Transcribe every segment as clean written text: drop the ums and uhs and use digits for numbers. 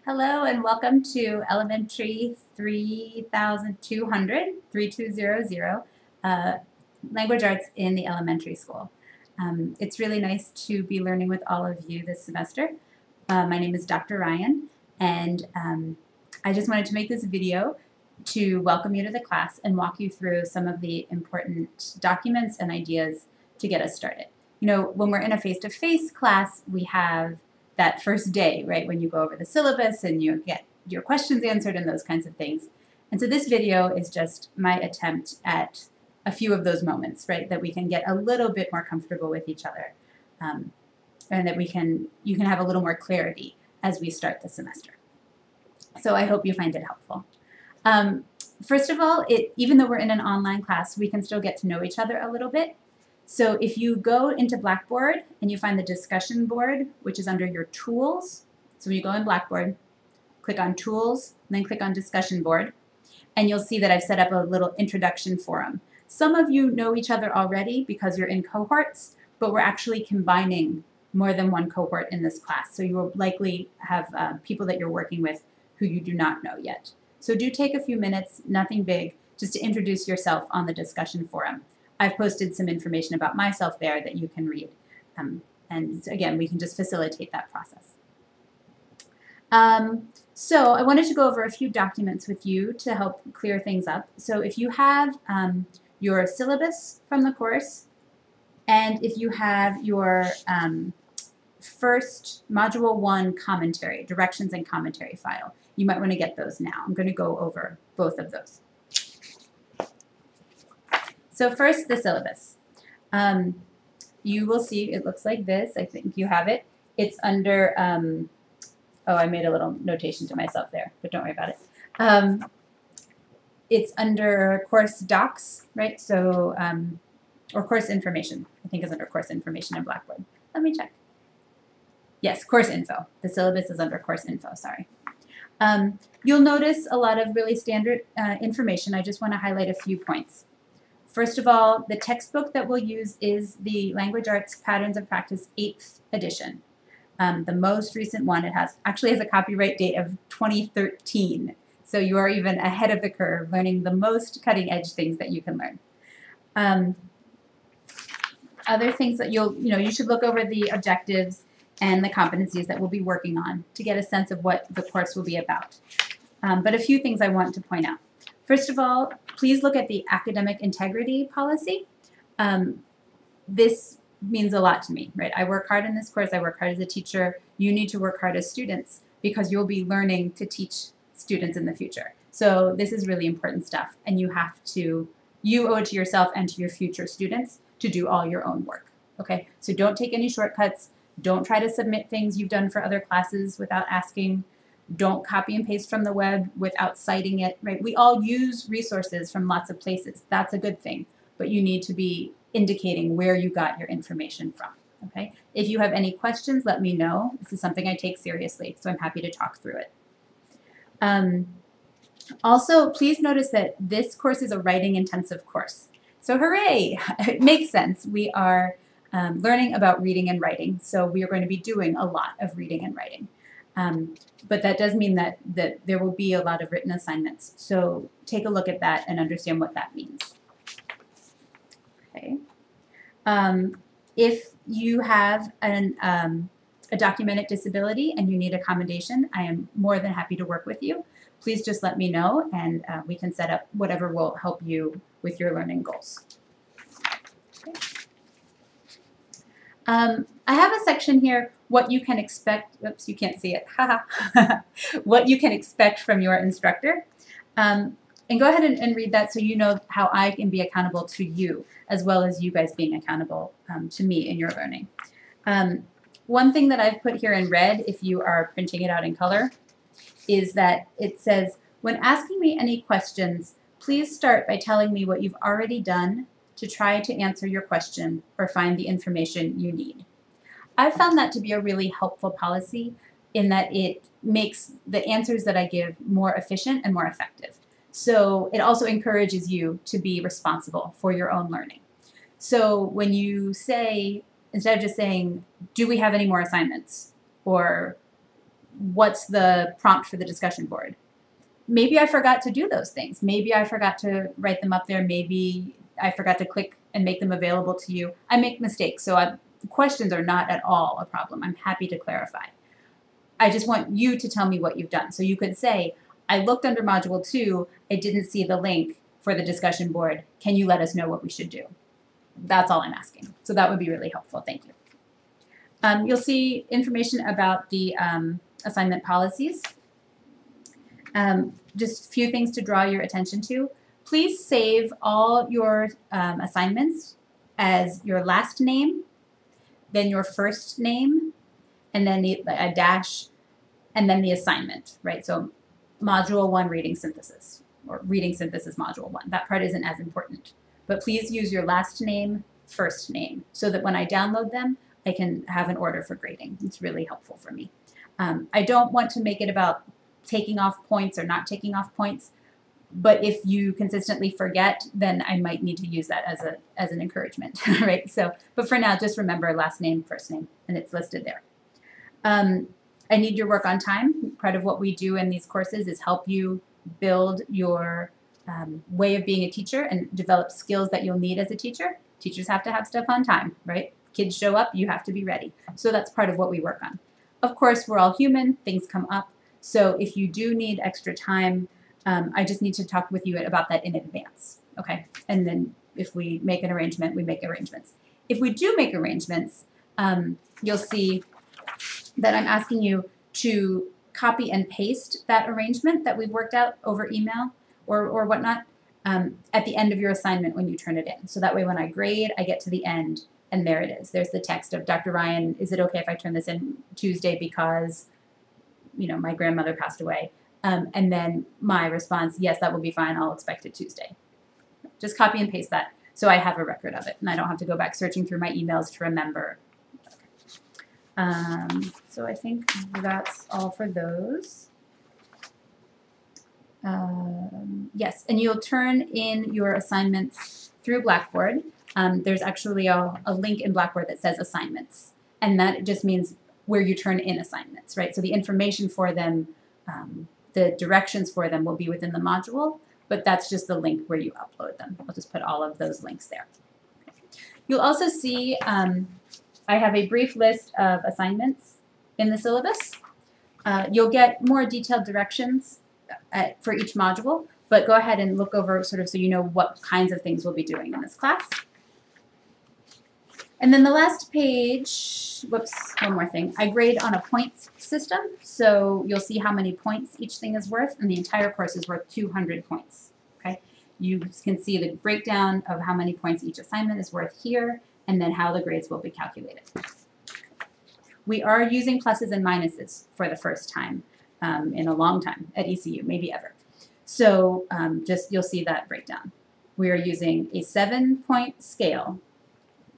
Hello and welcome to ELEM3200 Language Arts in the Elementary School. It's really nice to be learning with all of you this semester. My name is Dr. Ryan, and I just wanted to make this video to welcome you to the class and walk you through some of the important documents and ideas to get us started. You know, when we're in a face-to-face class, we have that first day, right, when you go over the syllabus and you get your questions answered and those kinds of things. And so this video is just my attempt at a few of those moments, right, that we can get a little bit more comfortable with each other, and that you can have a little more clarity as we start the semester. So I hope you find it helpful. First of all, even though we're in an online class, we can still get to know each other a little bit. So if you go into Blackboard and you find the discussion board, which is under your tools, so when you go in Blackboard, click on tools, and then click on discussion board, and you'll see that I've set up a little introduction forum. Some of you know each other already because you're in cohorts, but we're actually combining more than one cohort in this class. So you will likely have people that you're working with who you do not know yet. So do take a few minutes, nothing big, just to introduce yourself on the discussion forum. I've posted some information about myself there that you can read. And again, we can just facilitate that process. So I wanted to go over a few documents with you to help clear things up. So if you have your syllabus from the course, and if you have your first Module 1 commentary, directions and commentary file, you might want to get those now. I'm going to go over both of those. So first, the syllabus. You will see it looks like this. I think you have it. It's under, oh, I made a little notation to myself there, but don't worry about it. It's under course docs, right? So, or course information. I think it's under course information in Blackboard. Let me check. Yes, course info. The syllabus is under course info, sorry. You'll notice a lot of really standard information. I just want to highlight a few points. First of all, the textbook that we'll use is the Language Arts Patterns of Practice 8th edition. The most recent one, actually has a copyright date of 2013. So you are even ahead of the curve, learning the most cutting edge things that you can learn. Other things that you should look over the objectives and the competencies that we'll be working on to get a sense of what the course will be about. But a few things I want to point out. First of all, please look at the academic integrity policy. This means a lot to me, right? I work hard in this course. I work hard as a teacher. You need to work hard as students because you'll be learning to teach students in the future. So this is really important stuff, and you owe it to yourself and to your future students to do all your own work, okay? So don't take any shortcuts. Don't try to submit things you've done for other classes without asking. Don't copy and paste from the web without citing it, right? We all use resources from lots of places. That's a good thing, but you need to be indicating where you got your information from, okay? If you have any questions, let me know. This is something I take seriously, so I'm happy to talk through it. Also, please notice that this course is a writing intensive course. So hooray, it makes sense. We are learning about reading and writing, so we are going to be doing a lot of reading and writing. But that does mean that there will be a lot of written assignments. So take a look at that and understand what that means. Okay. If you have a documented disability and you need accommodation, I am more than happy to work with you. Please just let me know, and we can set up whatever will help you with your learning goals. Okay. I have a section here, what you can expect, oops, you can't see it, haha, what you can expect from your instructor. And go ahead and read that so you know how I can be accountable to you, as well as you guys being accountable to me in your learning. One thing that I've put here in red, if you are printing it out in color, is that it says, when asking me any questions, please start by telling me what you've already done to try to answer your question or find the information you need. I've found that to be a really helpful policy in that it makes the answers that I give more efficient and more effective. So it also encourages you to be responsible for your own learning. So when you say, instead of just saying, do we have any more assignments? Or what's the prompt for the discussion board? Maybe I forgot to do those things. Maybe I forgot to write them up there. Maybe I forgot to click and make them available to you. I make mistakes, so questions are not at all a problem. I'm happy to clarify. I just want you to tell me what you've done. So you could say, I looked under Module 2, I didn't see the link for the discussion board. Can you let us know what we should do? That's all I'm asking. So that would be really helpful. Thank you. You'll see information about the assignment policies. Just a few things to draw your attention to. Please save all your assignments as your last name, then your first name, and then a dash, and then the assignment, right? So Module 1 reading synthesis, or reading synthesis Module 1. That part isn't as important. But please use your last name, first name, so that when I download them, I can have an order for grading. It's really helpful for me. I don't want to make it about taking off points or not taking off points, but if you consistently forget, then I might need to use that as an encouragement, right? So, but for now, just remember last name, first name, and it's listed there. I need your work on time. Part of what we do in these courses is help you build your way of being a teacher and develop skills that you'll need as a teacher. Teachers have to have stuff on time, right? Kids show up, you have to be ready. So that's part of what we work on. Of course, we're all human, things come up. So if you do need extra time, I just need to talk with you about that in advance, okay? And then if we make an arrangement, we make arrangements. If we do make arrangements, you'll see that I'm asking you to copy and paste that arrangement that we've worked out over email or whatnot at the end of your assignment when you turn it in. So that way when I grade, I get to the end and there it is. There's the text of Dr. Ryan, is it okay if I turn this in Tuesday because, you know, my grandmother passed away? And then my response, yes, that will be fine. I'll expect it Tuesday. Just copy and paste that so I have a record of it and I don't have to go back searching through my emails to remember. So I think that's all for those. Yes, and you'll turn in your assignments through Blackboard. There's actually a link in Blackboard that says assignments, and that just means where you turn in assignments, right? So the information for them, the directions for them will be within the module, but that's just the link where you upload them. I'll just put all of those links there. You'll also see I have a brief list of assignments in the syllabus. You'll get more detailed directions for each module, but go ahead and look over sort of so you know what kinds of things we'll be doing in this class. And then the last page, whoops, one more thing. I grade on a points system, so you'll see how many points each thing is worth, and the entire course is worth 200 points, okay? You can see the breakdown of how many points each assignment is worth here, and then how the grades will be calculated. We are using pluses and minuses for the first time in a long time at ECU, maybe ever. So just you'll see that breakdown. We are using a 7-point scale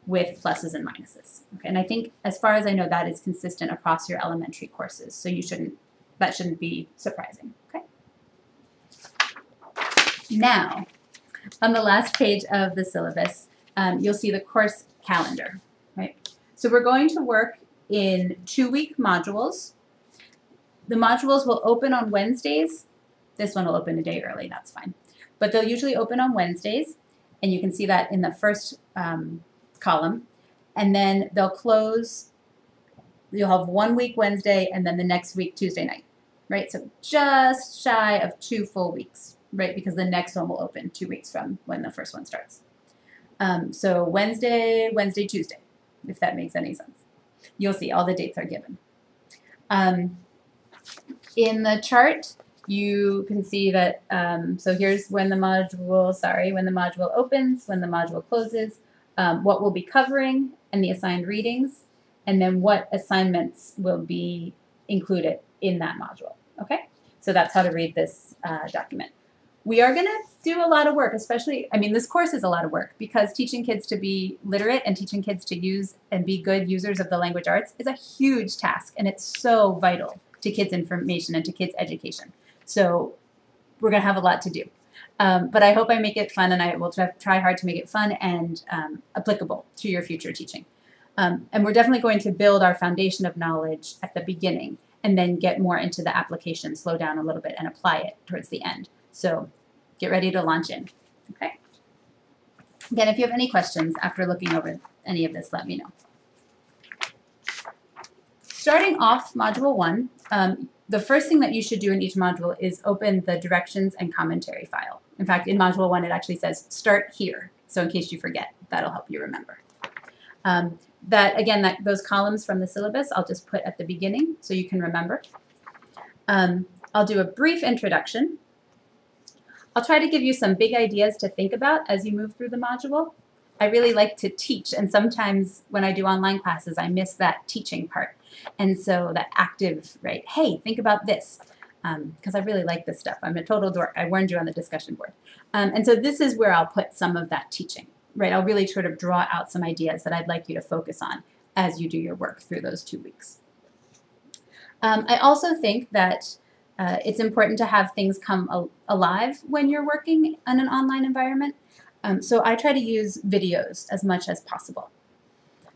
with pluses and minuses. Okay, and I think as far as I know that is consistent across your elementary courses, so that shouldn't be surprising. Okay. Now, on the last page of the syllabus, you'll see the course calendar, right? So we're going to work in 2-week modules. The modules will open on Wednesdays. This one will open a day early, that's fine. But they'll usually open on Wednesdays, and you can see that in the first column. And then they'll close, you'll have 1 week Wednesday, and then the next week Tuesday night, right? So just shy of 2 full weeks, right? Because the next one will open 2 weeks from when the first one starts. So Wednesday, Tuesday, if that makes any sense. You'll see all the dates are given. In the chart, you can see that, so here's when the module opens, when the module closes, what we'll be covering and the assigned readings, and then what assignments will be included in that module, okay? So that's how to read this document. We are gonna do a lot of work, especially, I mean, this course is a lot of work because teaching kids to be literate and teaching kids to use and be good users of the language arts is a huge task, and it's so vital to kids' information and to kids' education. So we're gonna have a lot to do. But I hope I make it fun, and I will try hard to make it fun and applicable to your future teaching. And we're definitely going to build our foundation of knowledge at the beginning. and then get more into the application, slow down a little bit, and apply it towards the end. So get ready to launch in, okay? Again, if you have any questions after looking over any of this, let me know. Starting off Module 1, the first thing that you should do in each module is open the directions and commentary file. In fact, in Module 1, it actually says start here. So in case you forget, that'll help you remember. Those columns from the syllabus, I'll just put at the beginning so you can remember. I'll do a brief introduction. I'll try to give you some big ideas to think about as you move through the module. I really like to teach, and sometimes when I do online classes, I miss that teaching part. And so that active, right, hey, think about this, because I really like this stuff. I'm a total dork. I warned you on the discussion board. And so this is where I'll put some of that teaching, right? I'll really sort of draw out some ideas that I'd like you to focus on as you do your work through those 2 weeks. I also think that it's important to have things come alive when you're working in an online environment. So I try to use videos as much as possible.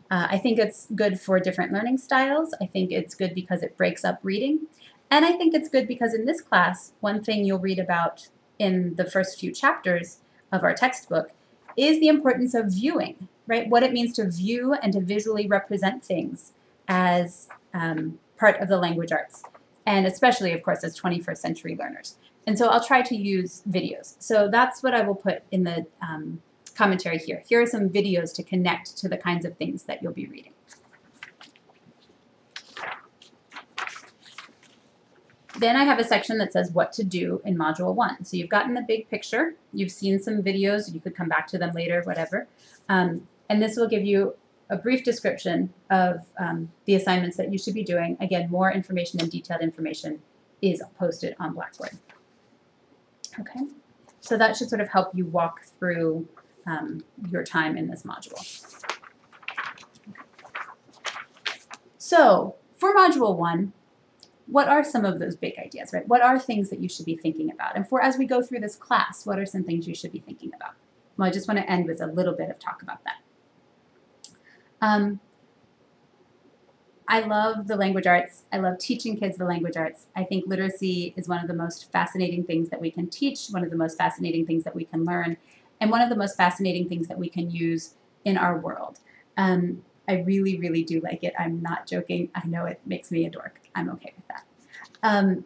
I think it's good for different learning styles. I think it's good because it breaks up reading. And I think it's good because in this class, one thing you'll read about in the first few chapters of our textbook is the importance of viewing, right? What it means to view and to visually represent things as part of the language arts, and especially, of course, as 21st century learners. And so I'll try to use videos. So that's what I will put in the commentary here. Here are some videos to connect to the kinds of things that you'll be reading. Then I have a section that says what to do in Module 1. So you've gotten the big picture. You've seen some videos. You could come back to them later, whatever. And this will give you a brief description of the assignments that you should be doing. Again, more information and detailed information is posted on Blackboard. Okay, so that should sort of help you walk through your time in this module. So for Module 1, what are some of those big ideas, right? What are things that you should be thinking about? And as we go through this class, what are some things you should be thinking about? Well, I just want to end with a little bit of talk about that. I love the language arts. I love teaching kids the language arts. I think literacy is one of the most fascinating things that we can teach, one of the most fascinating things that we can learn, and one of the most fascinating things that we can use in our world. I really, really do like it. I'm not joking. I know it makes me a dork. I'm okay with that.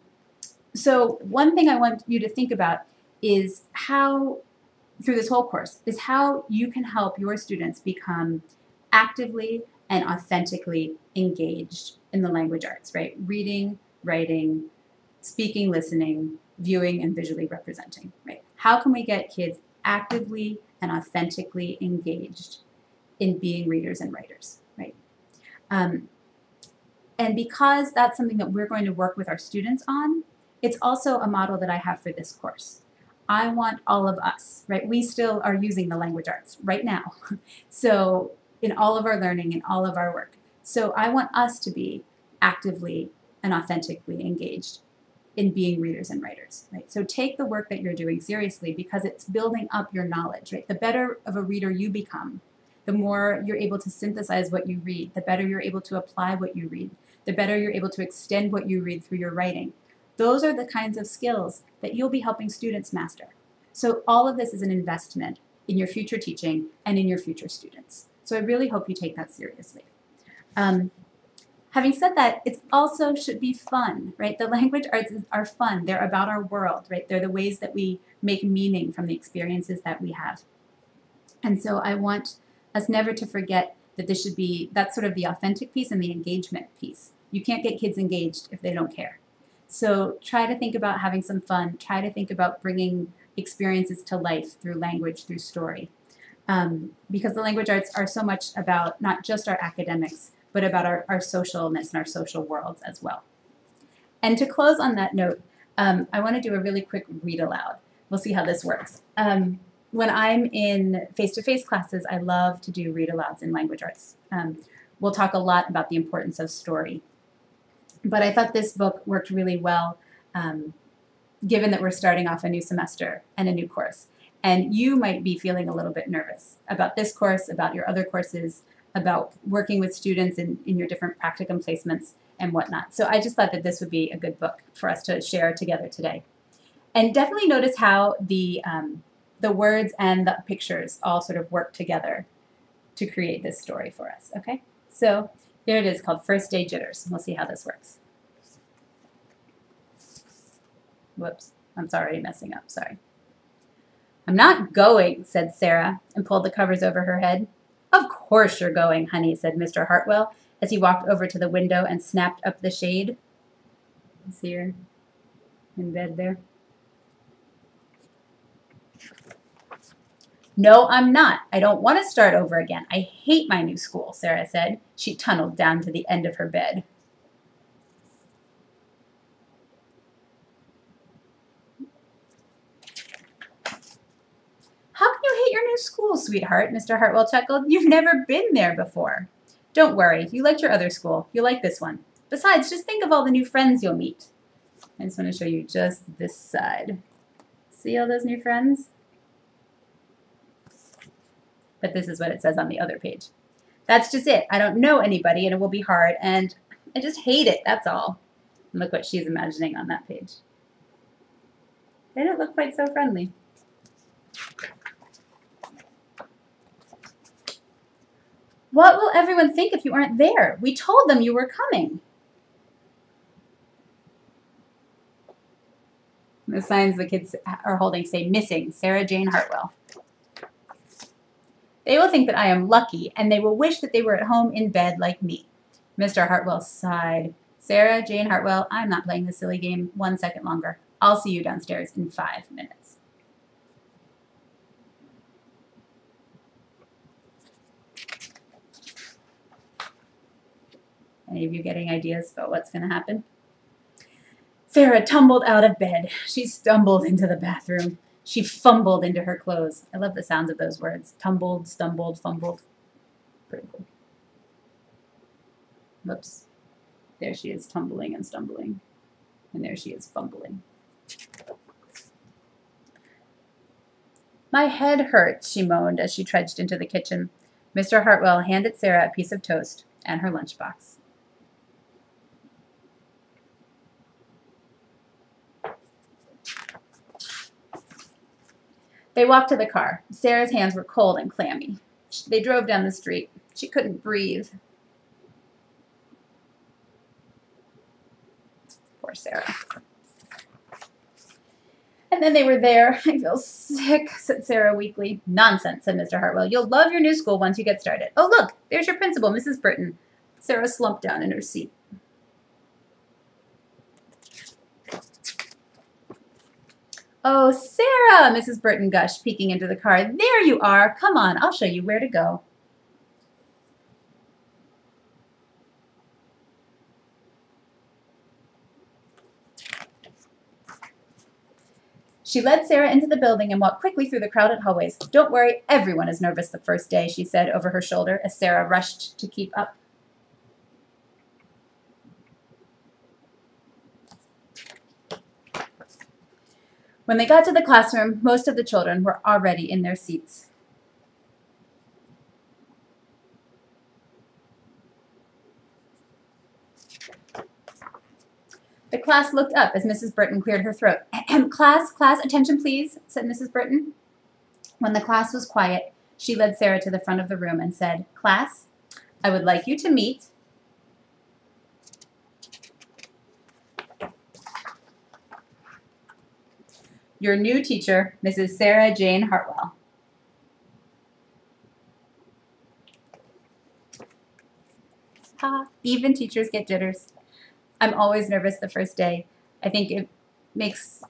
So one thing I want you to think about is how, through this whole course, is how you can help your students become actively and authentically engaged in the language arts, right? Reading, writing, speaking, listening, viewing, and visually representing, right? How can we get kids actively and authentically engaged in being readers and writers, right? And because that's something that we're going to work with our students on, it's also a model that I have for this course. I want all of us, right? We still are using the language arts right now. So in all of our learning and all of our work. So I want us to be actively and authentically engaged in being readers and writers, right? So take the work that you're doing seriously because it's building up your knowledge, right? The better of a reader you become, the more you're able to synthesize what you read, the better you're able to apply what you read, the better you're able to extend what you read through your writing. Those are the kinds of skills that you'll be helping students master. So all of this is an investment in your future teaching and in your future students. So I really hope you take that seriously. Having said that, it also should be fun, right? The language arts are fun. They're about our world, right? They're the ways that we make meaning from the experiences that we have. And so I want us never to forget that this should be, that's sort of the authentic piece and the engagement piece. You can't get kids engaged if they don't care. So try to think about having some fun. Try to think about bringing experiences to life through language, through story. Because the language arts are so much about not just our academics, but about our socialness and our social worlds as well. And to close on that note, I want to do a really quick read aloud. We'll see how this works. When I'm in face-to-face classes, I love to do read alouds in language arts. We'll talk a lot about the importance of story. But I thought this book worked really well, given that we're starting off a new semester and a new course. And you might be feeling a little bit nervous about this course, about your other courses, about working with students in your different practicum placements. and whatnot. So I just thought that this would be a good book for us to share together today. And definitely notice how the words and the pictures all sort of work together to create this story for us, okay? So there it is, called First Day Jitters. We'll see how this works. Whoops, I'm already messing up, sorry. I'm not going, said Sarah, and pulled the covers over her head. Of course you're going, honey, said Mr. Hartwell, as he walked over to the window and snapped up the shade. See her in bed there? No, I'm not. I don't want to start over again. I hate my new school, Sarah said. She tunneled down to the end of her bed. How can you hate your new school, sweetheart? Mr. Hartwell chuckled. You've never been there before. Don't worry. You liked your other school. You'll like this one. Besides, just think of all the new friends you'll meet. I just want to show you just this side. See all those new friends? But this is what it says on the other page. That's just it. I don't know anybody, and it will be hard, and I just hate it. That's all. And look what she's imagining on that page. They don't look quite so friendly. What will everyone think if you aren't there? We told them you were coming. The signs the kids are holding say, missing, Sarah Jane Hartwell. They will think that I am lucky, and they will wish that they were at home in bed like me. Mr. Hartwell sighed. Sarah Jane Hartwell, I'm not playing this silly game 1 second longer. I'll see you downstairs in 5 minutes. Any of you getting ideas about what's going to happen? Sarah tumbled out of bed. She stumbled into the bathroom. She fumbled into her clothes. I love the sounds of those words. Tumbled, stumbled, fumbled. Pretty cool. Whoops. There she is, tumbling and stumbling. And there she is, fumbling. My head hurts, she moaned as she trudged into the kitchen. Mr. Hartwell handed Sarah a piece of toast and her lunchbox. They walked to the car. Sarah's hands were cold and clammy. They drove down the street. She couldn't breathe. Poor Sarah. And then they were there. I feel sick, said Sarah weakly. Nonsense, said Mr. Hartwell. You'll love your new school once you get started. Oh, look, there's your principal, Mrs. Britton. Sarah slumped down in her seat. Oh, Sarah, Mrs. Britton gushed, peeking into the car. There you are. Come on, I'll show you where to go. She led Sarah into the building and walked quickly through the crowded hallways. Don't worry, everyone is nervous the first day, she said over her shoulder as Sarah rushed to keep up. When they got to the classroom, most of the children were already in their seats. The class looked up as Mrs. Britton cleared her throat. Class, attention please, said Mrs. Britton. When the class was quiet, she led Sarah to the front of the room and said, Class, I would like you to meet your new teacher, Mrs. Sarah Jane Hartwell. Ha, even teachers get jitters. I'm always nervous the first day. I think it means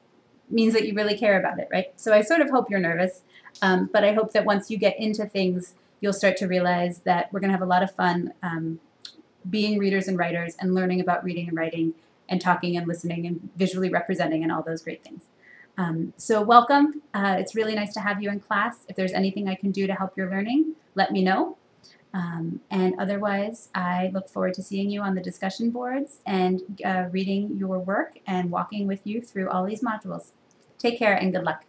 that you really care about it, right? So I sort of hope you're nervous, but I hope that once you get into things, you'll start to realize that we're going to have a lot of fun being readers and writers and learning about reading and writing and talking and listening and visually representing and all those great things. So welcome. It's really nice to have you in class. If there's anything I can do to help your learning, let me know. And otherwise, I look forward to seeing you on the discussion boards and reading your work and walking with you through all these modules. Take care and good luck.